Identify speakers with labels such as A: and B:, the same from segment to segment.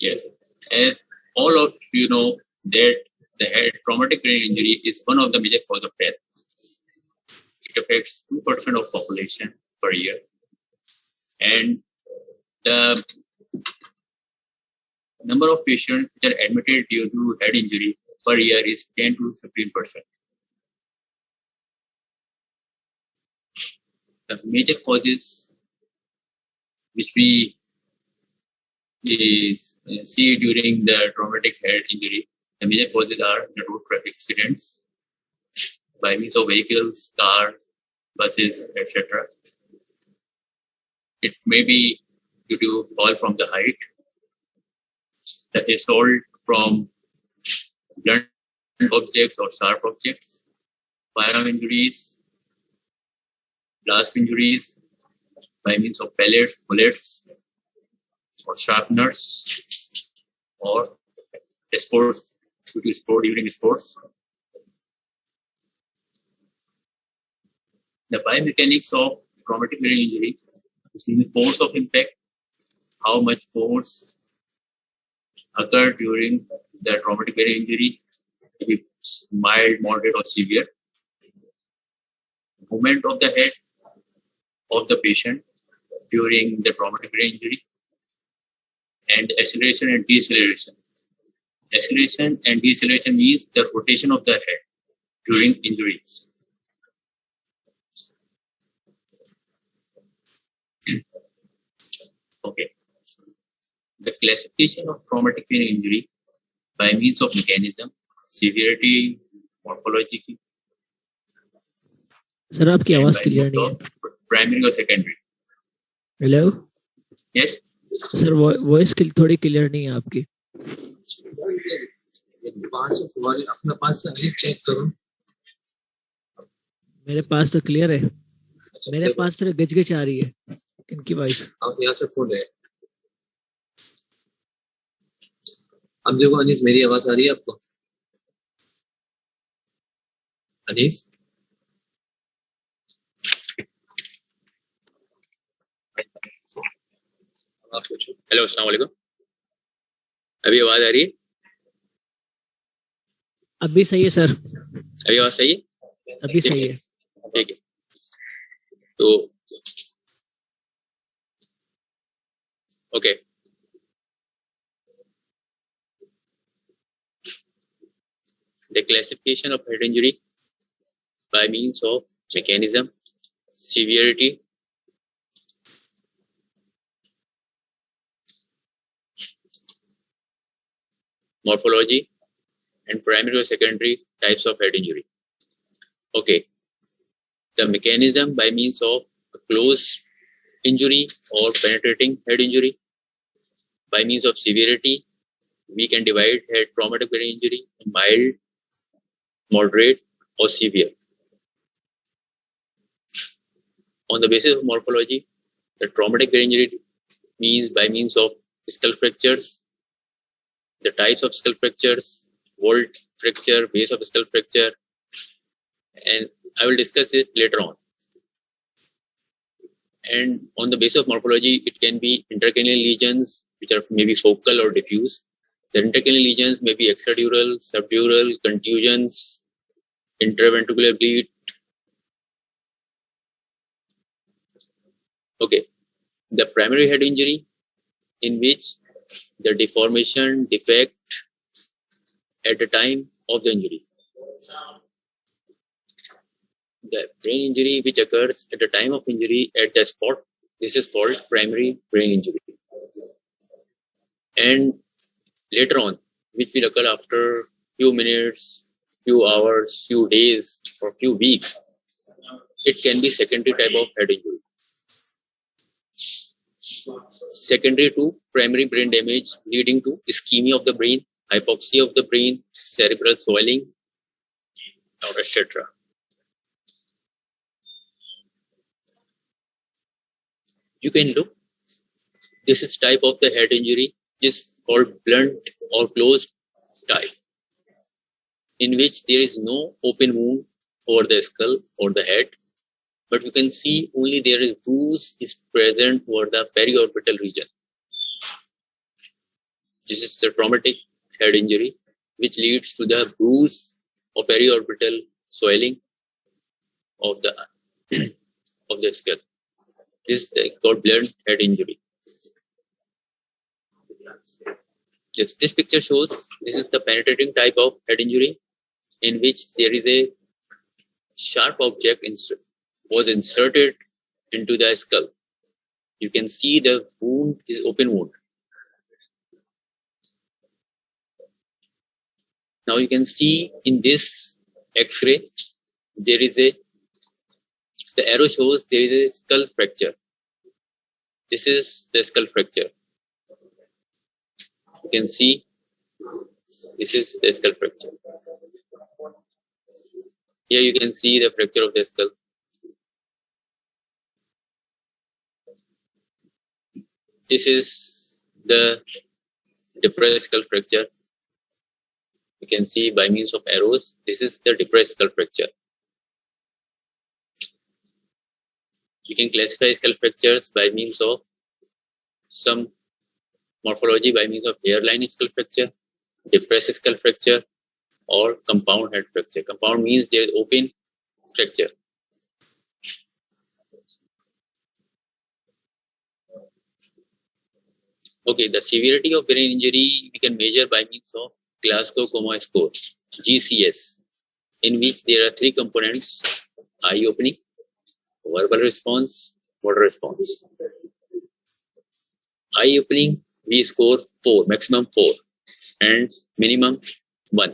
A: Yes, as all of you know that the head traumatic brain injury is one of the major cause of death. It affects 2% of population per year, and the number of patients which are admitted due to head injury per year is 10 to 15%. The major causes which we see during the traumatic head injury, the major causes are the road traffic accidents by means of vehicles, cars, buses, etc. It may be due to fall from the height, that is assault from blunt objects or sharp objects, firearm injuries, blast injuries by means of pellets, bullets, or sharpeners, or sports, due to sport during sports. The biomechanics of traumatic brain injury is the force of impact, how much force occurred during the traumatic brain injury, maybe mild, moderate, or severe. Movement of the head of the patient during the traumatic brain injury, and acceleration and deceleration. Acceleration and deceleration means the rotation of the head during injuries. Okay. The classification of traumatic brain injury by means of mechanism, severity, morphology.
B: Sir, आपकी आवाज clear नहीं है.
A: Primary or secondary?
B: Hello.
A: Yes.
B: Sir, voice थोड़ी clear नहीं है आपकी.
C: अपना पास से चेक करो.
B: मेरे पास तो क्लियर है. मेरे पास तो गच आ रही है इनकी वॉइस.
C: आप यहाँ से फुल है. अब देखो अनीस, मेरी आवाज आ रही है आपको? अनीस,
A: हेलो, अस्सलाम वालेकुम. अभी आवाज आ रही है?
B: अभी सही है सर.
A: अभी आवाज सही है?
B: अभी सही है.
A: ठीक है. तो okay. The classification of head injury by means of mechanism, severity, morphology, and primary or secondary types of head injury. Okay. The mechanism by means of a closed injury or penetrating head injury. By means of severity, we can divide head traumatic brain injury in mild, moderate, or severe. On the basis of morphology, the traumatic brain injury means by means of skull fractures, the types of skull fractures, vault fracture, base of skull fracture, and I will discuss it later on. And on the basis of morphology, it can be intracranial lesions, which are maybe focal or diffuse. The intracranial lesions may be extradural, subdural, contusions, intraventricular bleed. Okay. The primary head injury, in which the deformation, defect at the time of the injury. The brain injury which occurs at the time of injury at the spot, this is called primary brain injury. And later on, which will occur after few minutes, few hours, few days, or few weeks, it can be secondary type of head injury. Secondary to primary brain damage leading to ischemia of the brain, hypoxia of the brain, cerebral swelling, or etc. You can look. This is type of the head injury, which is called blunt or closed type, in which there is no open wound over the skull or the head, but you can see only there is bruise is present over the periorbital region. This is the traumatic head injury, which leads to the bruise or periorbital swelling of the of the skull. This is called blunt head injury. Yes, this picture shows this is the penetrating type of head injury in which there is a sharp object was inserted into the skull. You can see the wound is open wound. Now you can see in this X-ray, there is the arrow shows there is a skull fracture. This is the skull fracture. You can see this is the skull fracture. Here you can see the fracture of the skull. This is the depressed skull fracture. You can see by means of arrows, this is the depressed skull fracture. You can classify skull fractures by means of some morphology by means of hairline skull fracture, depressed skull fracture, or compound head fracture. Compound means there is open fracture. Okay, the severity of brain injury we can measure by means of Glasgow Coma Score, GCS, in which there are three components: eye opening, verbal response, motor response. Eye opening, we score 4, maximum 4, and minimum 1.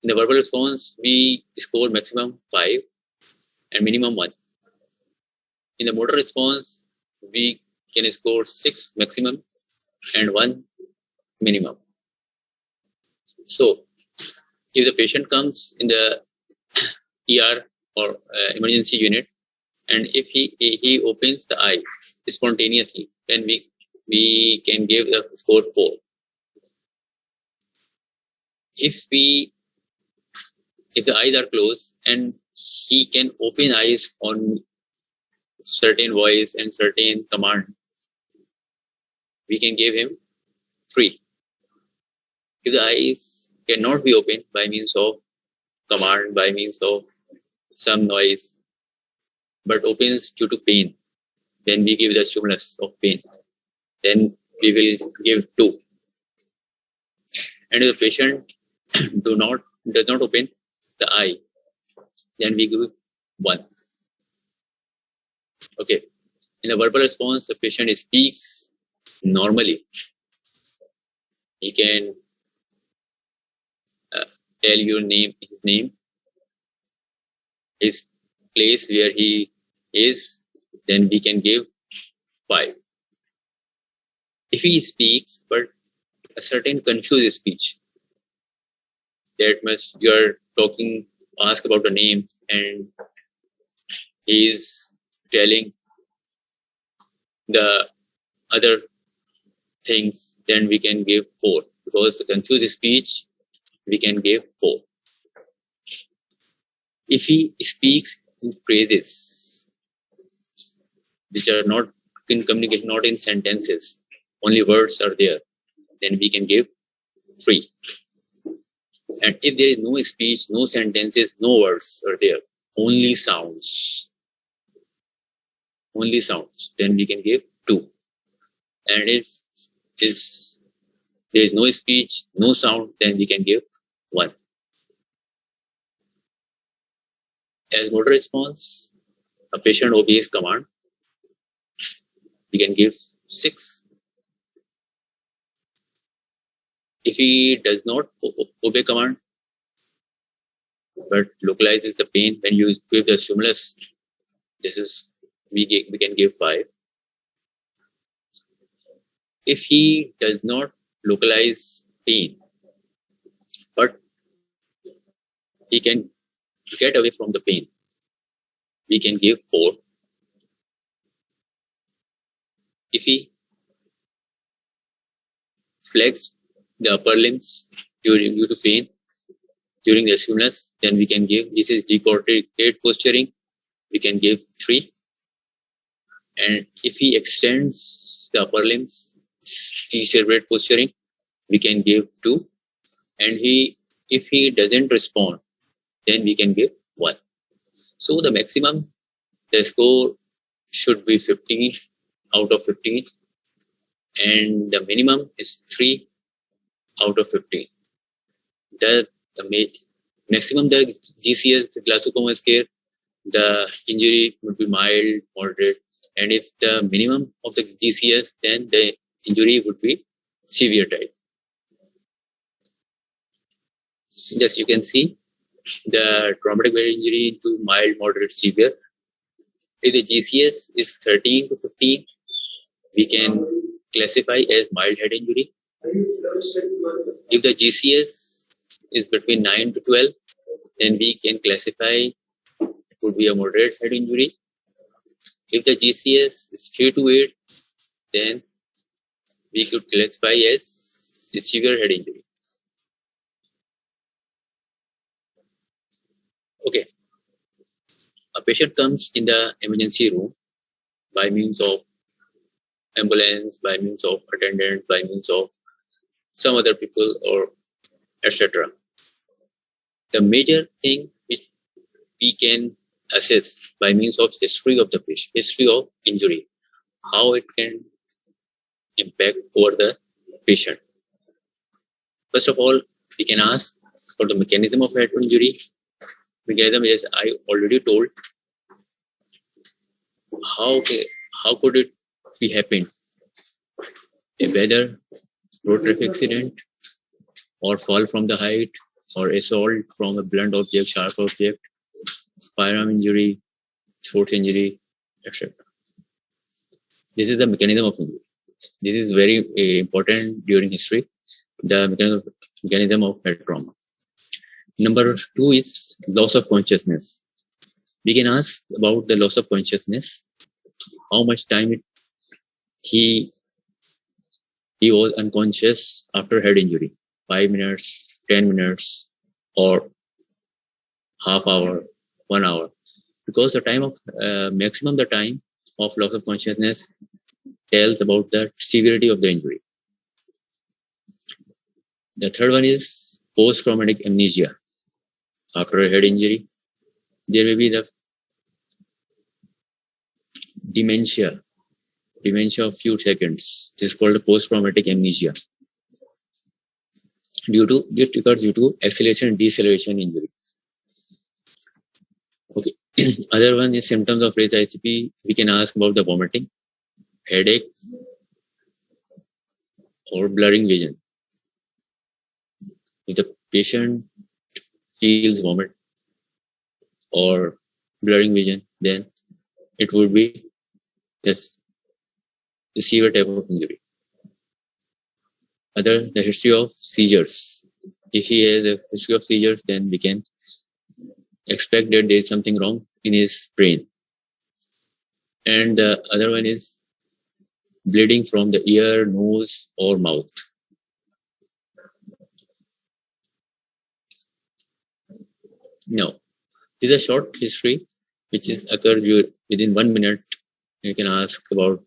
A: In the verbal response, we score maximum 5 and minimum 1. In the motor response, we can score 6 maximum and 1 minimum. So, if the patient comes in the ER or emergency unit, and if he opens the eye spontaneously, then we can give the score 4. If the eyes are closed and he can open eyes on certain voice and certain command, we can give him 3. If the eyes cannot be opened by means of command, by means of some noise, but opens due to pain, then we give the stimulus of pain. Then we will give 2. And if the patient does not open the eye, then we give 1. Okay. In the verbal response, the patient speaks normally. He can tell your name, his name, his place where he is, then we can give 5. If he speaks, but a certain confused speech, that much you are talking, ask about the name, and he is telling the other things, then we can give 4. Because the confused speech, we can give 4. If he speaks in phrases which are not in communication, not in sentences, only words are there, then we can give 3. And if there is no speech, no sentences, no words are there, only sounds, then we can give 2. And if there is no speech, no sound, then we can give 1. As motor response, a patient obeys command, we can give 6. If he does not obey command, but localizes the pain when you give the stimulus, we can give 5. If he does not localize pain, but he can get away from the pain, we can give 4. If he flex the upper limbs due to pain during the stimulus, then we can give, this is decorticate posturing, we can give 3. And if he extends the upper limbs, decerebrate posturing, we can give 2, and if he doesn't respond, then we can give 1. So the maximum, the score should be 15 out of 15, and the minimum is 3 out of 15. The maximum, the GCS, the glaucoma scale, the injury would be mild, moderate, and if the minimum of the GCS, then the injury would be severe type. Yes, you can see the traumatic brain injury into mild, moderate, severe. If the GCS is 13 to 15, we can classify as mild head injury. If the GCS is between 9 to 12, then we can classify it would be a moderate head injury. If the GCS is 3 to 8, then we could classify as a severe head injury. Okay. A patient comes in the emergency room by means of ambulance, by means of attendant, by means of some other people, or etc. The major thing which we can assess by means of history of the patient, history of injury, how it can impact over the patient. First of all, we can ask for the mechanism of head injury. Mechanism, as I already told, how could it be happen? Whether road traffic accident, or fall from the height, or assault from a blunt object, sharp object, firearm injury, sports injury, etc. This is the mechanism of injury. This is very important during history, the mechanism of head trauma. Number 2 is loss of consciousness. We can ask about the loss of consciousness, how much time he was unconscious after head injury, 5 minutes, 10 minutes, or half hour, 1 hour. Because the time of maximum the time of loss of consciousness tells about the severity of the injury. The third one is post-traumatic amnesia. After a head injury, there may be the dementia of few seconds. This is called post-traumatic amnesia. This occurs due to acceleration and deceleration injury. Okay. Other one is symptoms of raised ICP. We can ask about the vomiting, headache, or blurring vision. If the patient feels vomit or blurring vision, then it would be just a severe type of injury. The history of seizures. If he has a history of seizures, then we can expect that there is something wrong in his brain. And the other one is bleeding from the ear, nose, or mouth. Now, this is a short history which is occurred within 1 minute. You can ask about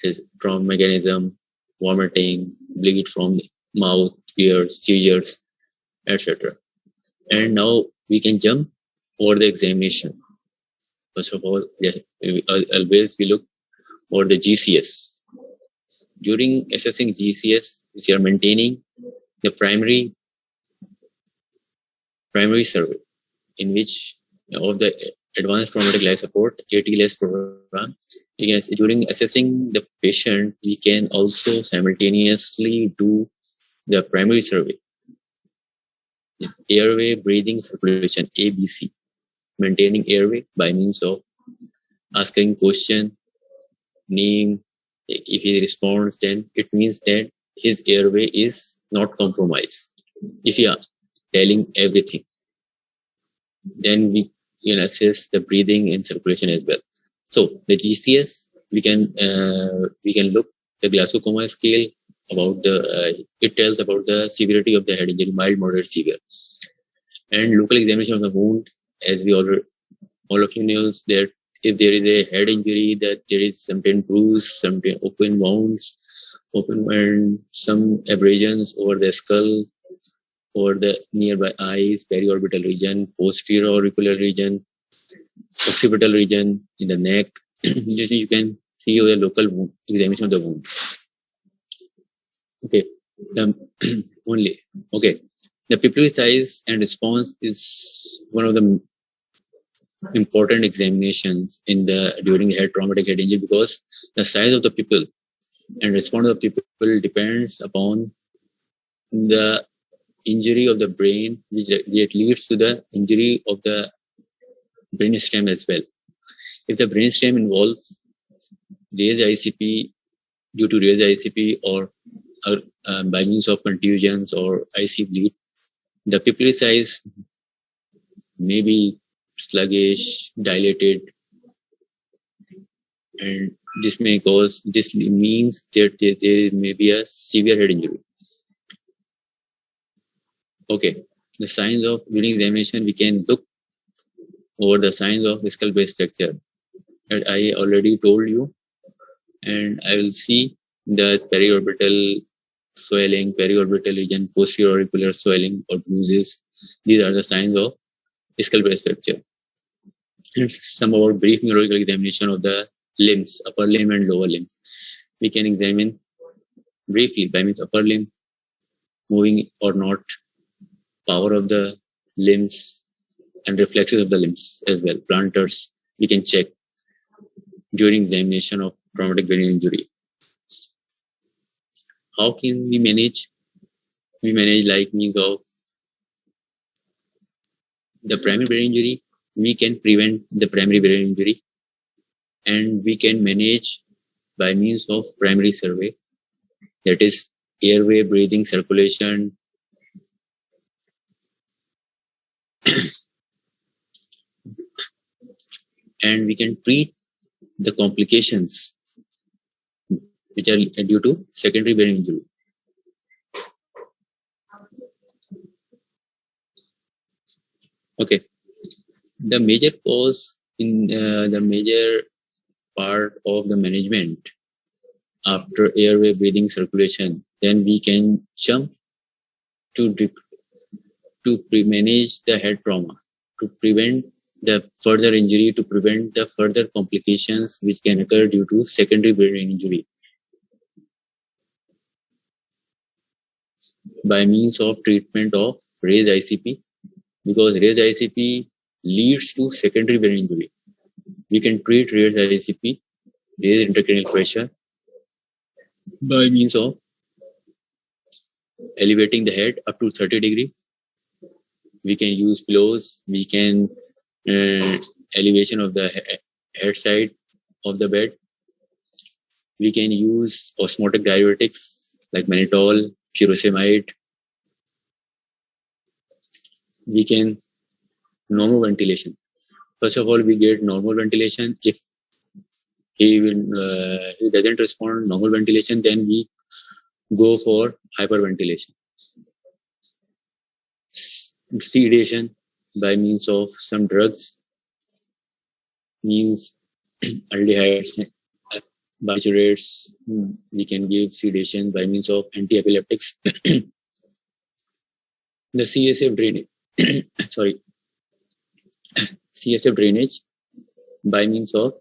A: his trauma mechanism, vomiting, bleed from the mouth, ears, seizures, etc. And now we can jump over the examination. First of all, always we look for the GCS. During assessing GCS, we are maintaining the primary survey, in which of the advanced traumatic life support ATLS program. During assessing the patient, we can also simultaneously do the primary survey. It's airway, breathing, circulation, ABC. Maintaining airway by means of asking question, name. If he responds, then it means that his airway is not compromised. If you are telling everything, then we can assess the breathing and circulation as well. So the GCS, we can look the glaucoma scale about it tells about the severity of the head injury, mild, moderate, severe. And local examination of the wound, as we all of you know, that if there is a head injury, that there is sometimes bruise, sometimes open wounds, open and some abrasions over the skull, over the nearby eyes, periorbital region, posterior auricular region, occipital region, in the neck. This you can see the local wound, examination of the wound. Okay, only. Okay, the pupillary size and response is one of the important examinations in the during head traumatic head injury, because the size of the pupil and response of the pupil depends upon the injury of the brain, which leads to the injury of the brainstem as well. If the brainstem involves raised ICP due to raised ICP or by means of contusions or IC bleed, the pupillary size may be sluggish, dilated, and this means that there may be a severe head injury. Okay, the signs of during examination, we can look over the signs of skull base fracture that I already told you, and I will see the periorbital swelling, periorbital region, posterior auricular swelling or bruises. These are the signs of skull base fracture. And some more brief neurological examination of the limbs, upper limb and lower limb. We can examine briefly by means upper limb, moving or not, power of the limbs and reflexes of the limbs as well. Planters, we can check during examination of traumatic brain injury. How can we manage? We manage like means of the primary brain injury. We can prevent the primary brain injury, and we can manage by means of primary survey, that is airway, breathing, circulation, and we can treat the complications which are due to secondary brain injury. Okay, the major cause in the major part of the management after airway, breathing, circulation, then we can jump to manage the head trauma, to prevent the further injury, to prevent the further complications which can occur due to secondary brain injury, by means of treatment of raised ICP, because raised ICP leads to secondary brain injury. We can treat raised ICP, raised intracranial pressure, by means of elevating the head up to 30 degrees. We can use pillows. We can elevation of the head side of the bed. We can use osmotic diuretics like mannitol, furosemide. We can normal ventilation. First of all, we get normal ventilation. If he doesn't respond normal ventilation, then we go for hyperventilation. Sedation by means of some drugs, means aldehydes, barbiturates. We can give sedation by means of anti-epileptics. The CSF drainage, CSF drainage by means of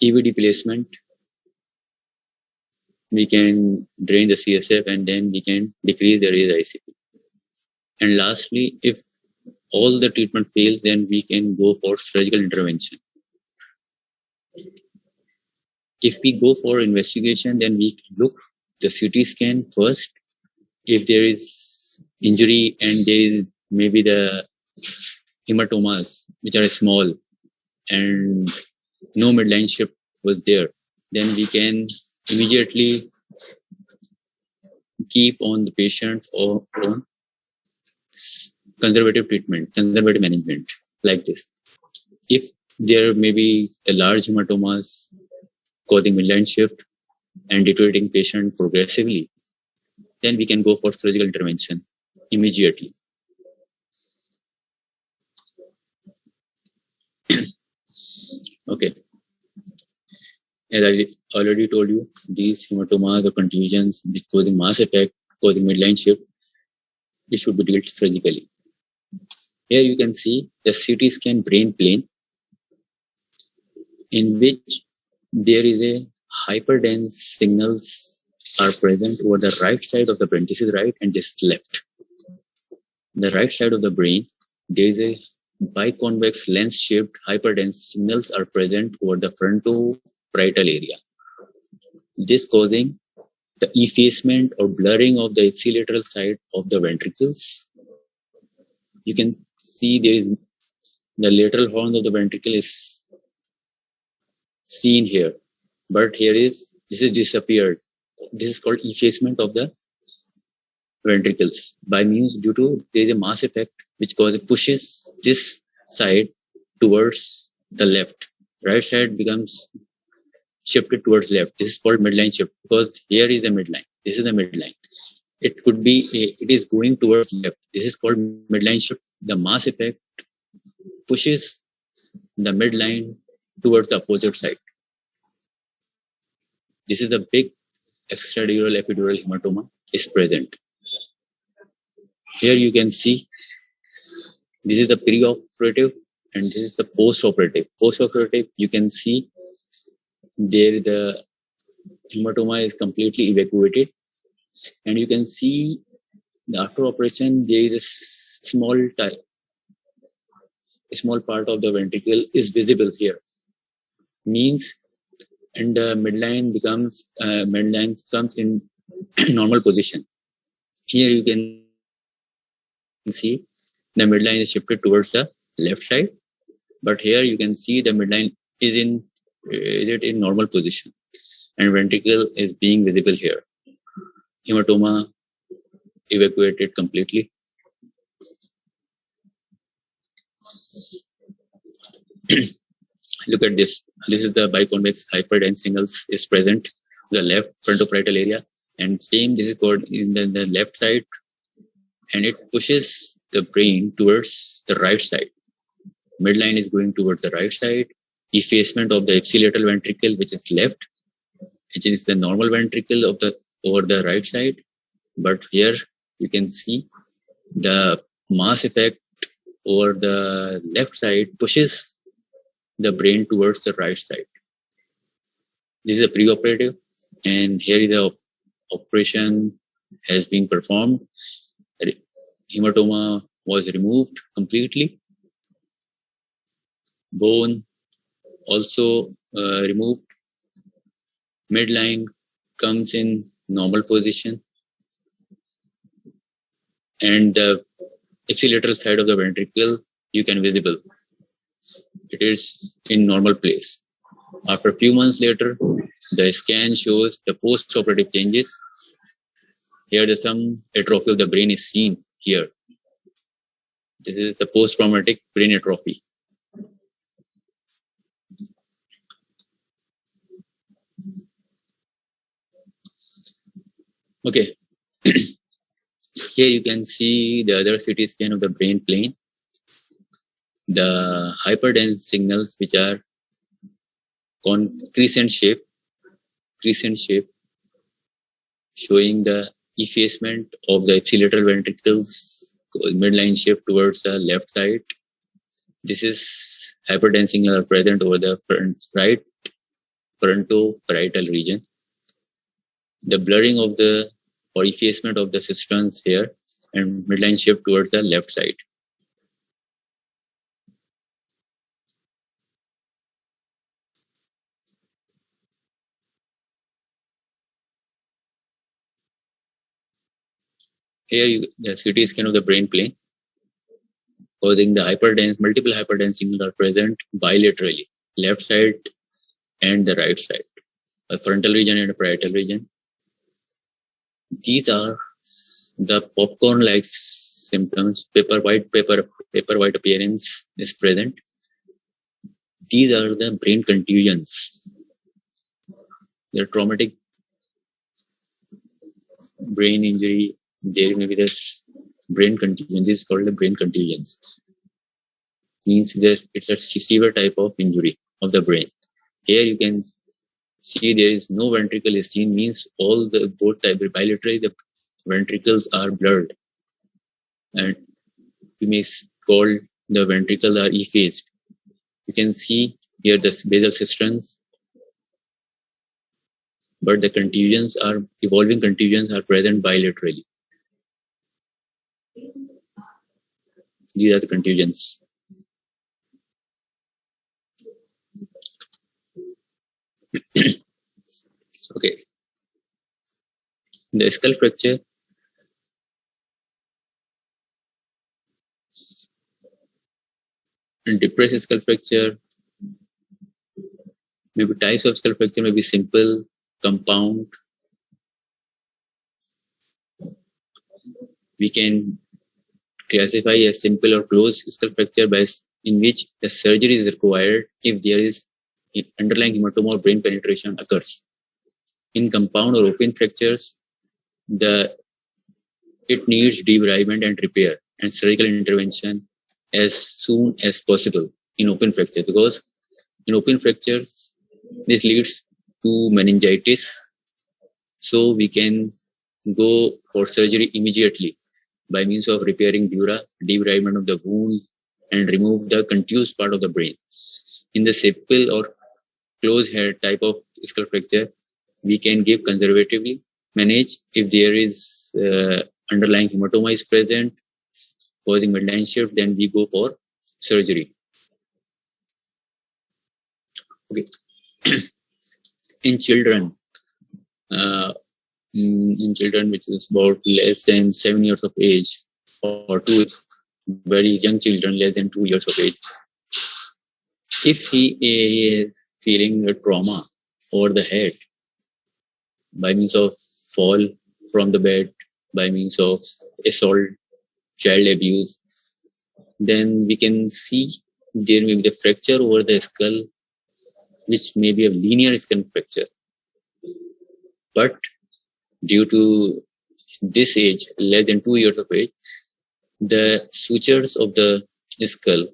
A: EVD placement. We can drain the CSF and then we can decrease the raised ICP. And lastly, if all the treatment fails, then we can go for surgical intervention. If we go for investigation, then we look the CT scan first. If there is injury and there is maybe the hematomas which are small and no midline shift was there, then we can immediately keep on the patient or on conservative treatment, conservative management like this. If there may be the large hematomas causing midline shift and deteriorating patient progressively, then we can go for surgical intervention immediately. Okay. As I already told you, these hematomas or contusions causing mass effect, causing midline shift, it should be dealt surgically. Here you can see the CT scan brain plane, in which there is a hyperdense signals are present over the right side of the brain. This is right and this is left. The right side of the brain, there is a biconvex lens-shaped hyperdense signals are present over the frontoparietal area. This causing the effacement or blurring of the ipsilateral side of the ventricles. You can see there is the lateral horn of the ventricle is seen here, but here is this is disappeared. This is called effacement of the ventricles by means due to there is a mass effect which pushes this side towards the left. Right side becomes shifted towards left. This is called midline shift because here is a midline. This is a midline. It could be it is going towards left. This is called midline shift. The mass effect pushes the midline towards the opposite side. This is a big extradural epidural hematoma is present. Here you can see this is the preoperative and this is the postoperative. Postoperative, you can see there the hematoma is completely evacuated, and you can see after operation there is a small part of the ventricle is visible here. Means and the midline comes in normal position. Here you can see the midline is shifted towards the left side, but here you can see the midline is in normal position and ventricle is being visible here. Hematoma evacuated completely. Look at this. This is the biconvex hyperdense signals is present the left frontoparietal area, and same this is called in the left side, and it pushes the brain towards the right side. Midline is going towards the right side. Effacement of the ipsilateral ventricle, which is left, which is the normal ventricle of the over the right side. But here you can see the mass effect over the left side pushes the brain towards the right side. This is a preoperative, and here is the operation has been performed. Hematoma was removed completely. Bone also removed. Midline comes in normal position, and the ipsilateral side of the ventricle you can visible. It is in normal place. After a few months later, the scan shows the post-operative changes. Here some atrophy of the brain is seen here. This is the post-traumatic brain atrophy. Okay. Here you can see the other CT scan of the brain plane. The hyperdense signals which are crescent shape, showing the effacement of the ipsilateral ventricles, midline shift towards the left side. This is hyperdense signal are present over the right frontoparietal region. The blurring of the or effacement of the cisterns here, and midline shift towards the left side. Here the CT scan of the brain plane, causing the multiple hyperdense signals are present bilaterally, left side and the right side, a frontal region and a parietal region. These are the popcorn-like symptoms. Paper white appearance is present. These are the brain contusions. The traumatic brain injury. There may be this brain contusion. This is called the brain contusions. Means that it's a severe type of injury of the brain. Here you can see there is no ventricle is seen, means all the both bilaterally the ventricles are blurred, and we may call the ventricles are effaced. You can see here the basal cisterns, but the contusions are evolving contusions are present bilaterally. These are the contusions. Okay. The skull fracture. And depressed skull fracture. Maybe types of skull fracture may be simple, compound. We can classify a simple or closed skull fracture by in which the surgery is required if there is underlying hematoma or brain penetration occurs. In compound or open fractures, it needs debridement and repair and surgical intervention as soon as possible in open fracture, because in open fractures this leads to meningitis, so we can go for surgery immediately by means of repairing dura, debridement of the wound, and remove the contused part of the brain. In the simple or closed head type of skull fracture, we can give conservatively, manage if there is underlying hematoma is present, causing midline shift, then we go for surgery. Okay. In children, which is about less than 7 years of age, or very young children less than 2 years of age, if he is feeling a trauma over the head by means of fall from the bed, by means of assault, child abuse, then we can see there may be the fracture over the skull, which may be a linear skull fracture. But due to this age, less than 2 years of age, the sutures of the skull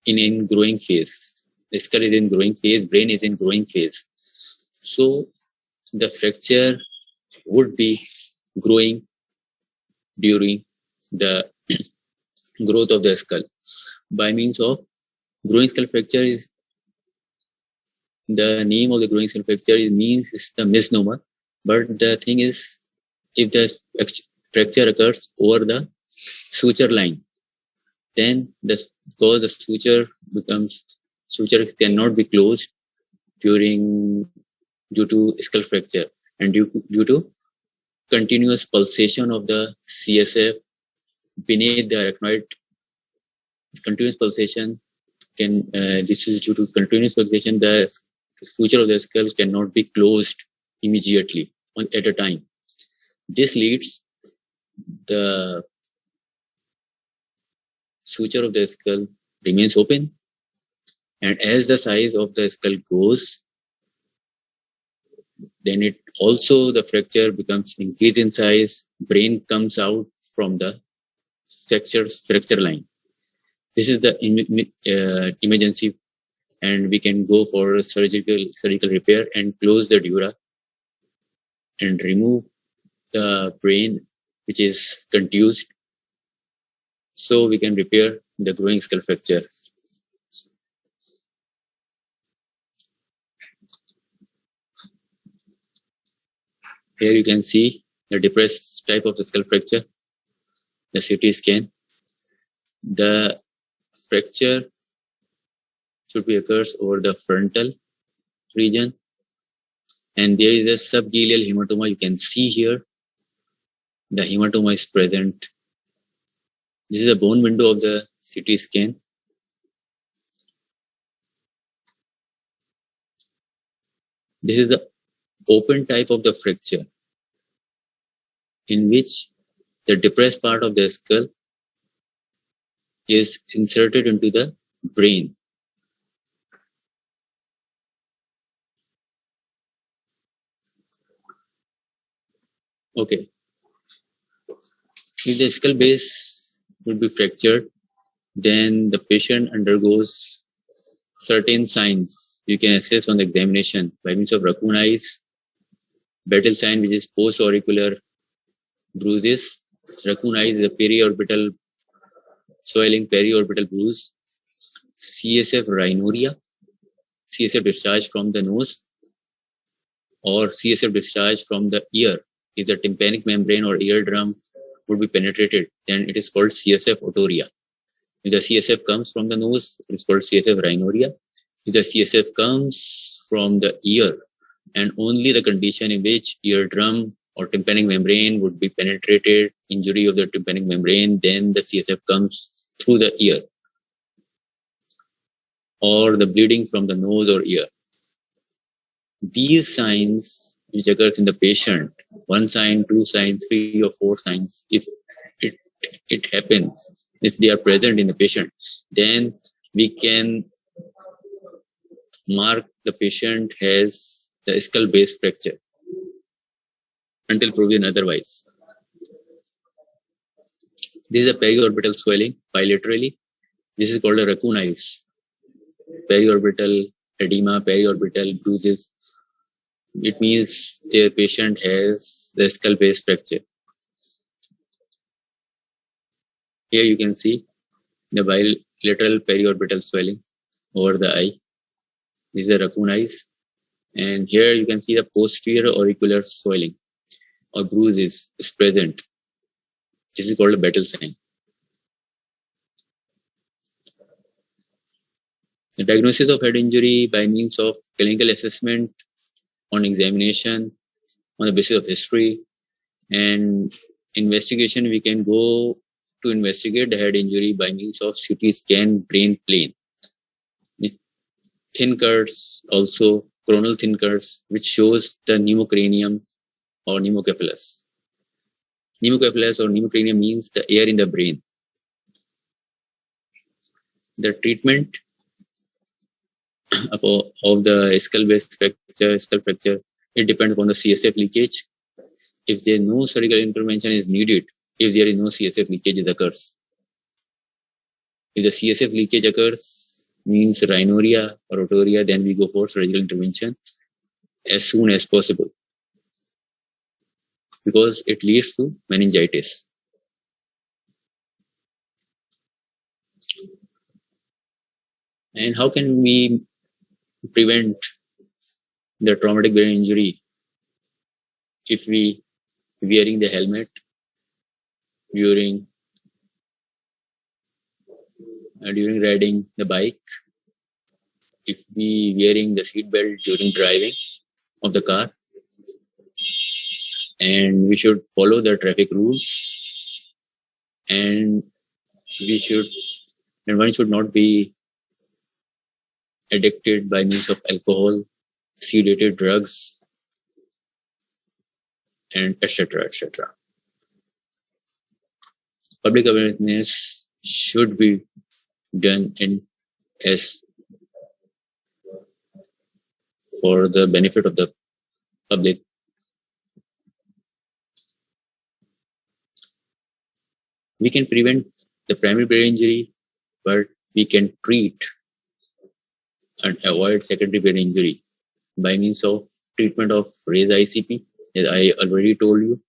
A: in growing phase. The skull is in growing phase, brain is in growing phase. So the fracture would be growing during the growth of the skull. By means of growing skull fracture is the name of the growing skull fracture means it's the misnomer. But the thing is, if the fracture occurs over the suture line, then because the suture cannot be closed due to skull fracture, and due to continuous pulsation of the CSF beneath the arachnoid. Continuous pulsation this is due to continuous pulsation, the suture of the skull cannot be closed immediately at a time. This leads the suture of the skull remains open, and as the size of the skull grows, then the fracture becomes increased in size, brain comes out from the fracture line. This is the emergency, and we can go for surgical repair and close the dura and remove the brain which is contused, so we can repair the growing skull fracture. Here you can see the depressed type of the skull fracture, the CT scan. The fracture should be occurs over the frontal region, and there is a subgaleal hematoma. You can see here the hematoma is present. This is a bone window of the CT scan. This is the open type of the fracture, in which the depressed part of the skull is inserted into the brain. Okay. If the skull base would be fractured, then the patient undergoes certain signs you can assess on the examination by means of raccoon eyes, battle sign, which is post-auricular bruises. Raccoon eyes is a periorbital swelling, periorbital bruise. CSF rhinorrhea, CSF discharge from the nose, or CSF discharge from the ear. If the tympanic membrane or eardrum would be penetrated, then it is called CSF otorrhea. If the CSF comes from the nose, it is called CSF rhinorrhea. If the CSF comes from the ear, and only the condition in which eardrum or tympanic membrane would be penetrated, injury of the tympanic membrane, then the CSF comes through the ear, or the bleeding from the nose or ear. These signs which occurs in the patient, 1 sign, 2 signs, 3 or 4 signs, if it happens, if they are present in the patient, then we can mark the patient has the skull base fracture until proven otherwise. This is a periorbital swelling bilaterally. This is called a raccoon eyes. Periorbital edema, periorbital bruises. It means their patient has the skull base fracture. Here you can see the bilateral periorbital swelling over the eye. This is the raccoon eyes. And here you can see the posterior auricular swelling or bruises is present. This is called a battle sign. The diagnosis of head injury by means of clinical assessment on examination on the basis of history and investigation, we can go to investigate the head injury by means of CT scan brain plane. Thin curves, also coronal thin curves, which shows the pneumocranium or pneumocephalus. Pneumocephalus or pneumocranium means the air in the brain. The treatment of the skull base fracture, skull fracture, it depends upon the CSF leakage. If there no surgical intervention is needed, if there is no CSF leakage, it occurs. If the CSF leakage occurs, means rhinorrhea or otorrhea, then we go for surgical intervention as soon as possible, because it leads to meningitis. And how can we prevent the traumatic brain injury if we wearing the helmet during riding the bike, if we wearing the seat belt during driving of the car, and we should follow the traffic rules, and one should not be addicted by means of alcohol, sedated drugs, and etc. etc. Public awareness should be done as for the benefit of the public. We can prevent the primary brain injury, but we can treat and avoid secondary brain injury by means of treatment of raised ICP, as I already told you,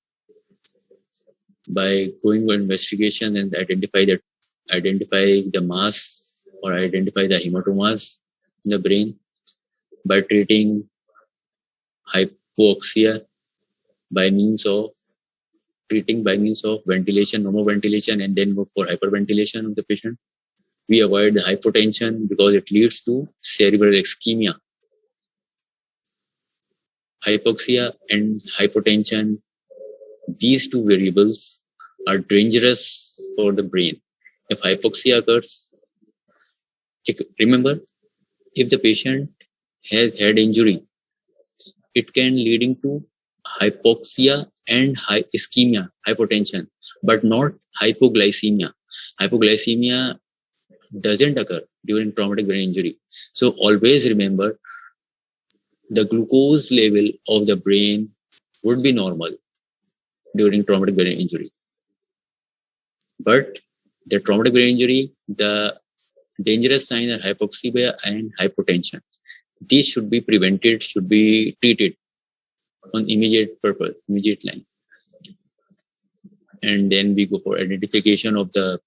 A: by going for investigation and identify the mass or identify the hematomas in the brain, by treating hypoxia by means of ventilation, normal ventilation, and then go for hyperventilation of the patient. We avoid the hypotension because it leads to cerebral ischemia. Hypoxia and hypotension, these two variables are dangerous for the brain. If hypoxia occurs, remember, if the patient has head injury, it can leading to hypoxia and ischemia, hypotension, but not hypoglycemia. Hypoglycemia doesn't occur during traumatic brain injury. So always remember, the glucose level of the brain would be normal during traumatic brain injury. But the traumatic brain injury, the dangerous signs are hypoxia and hypotension. these should be prevented, should be treated on immediate purpose, immediate line. And then we go for identification of the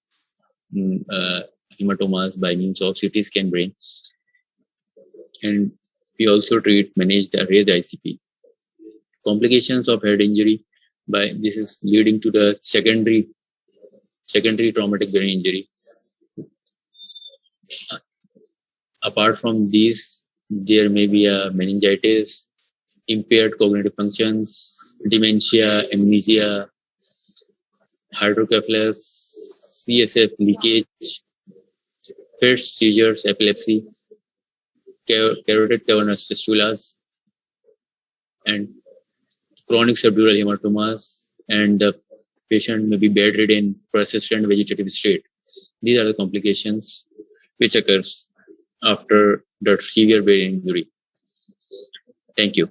A: hematomas by means of CT scan brain. And we also manage the raised ICP. Complications of head injury, this is leading to the secondary traumatic brain injury. Apart from these, there may be a meningitis, impaired cognitive functions, dementia, amnesia, hydrocephalus, CSF leakage, fits, seizures, epilepsy, carotid cavernous fistulas, and chronic subdural hematomas, and the patient may be bedridden, persistent vegetative state. These are the complications which occurs after the severe brain injury. Thank you.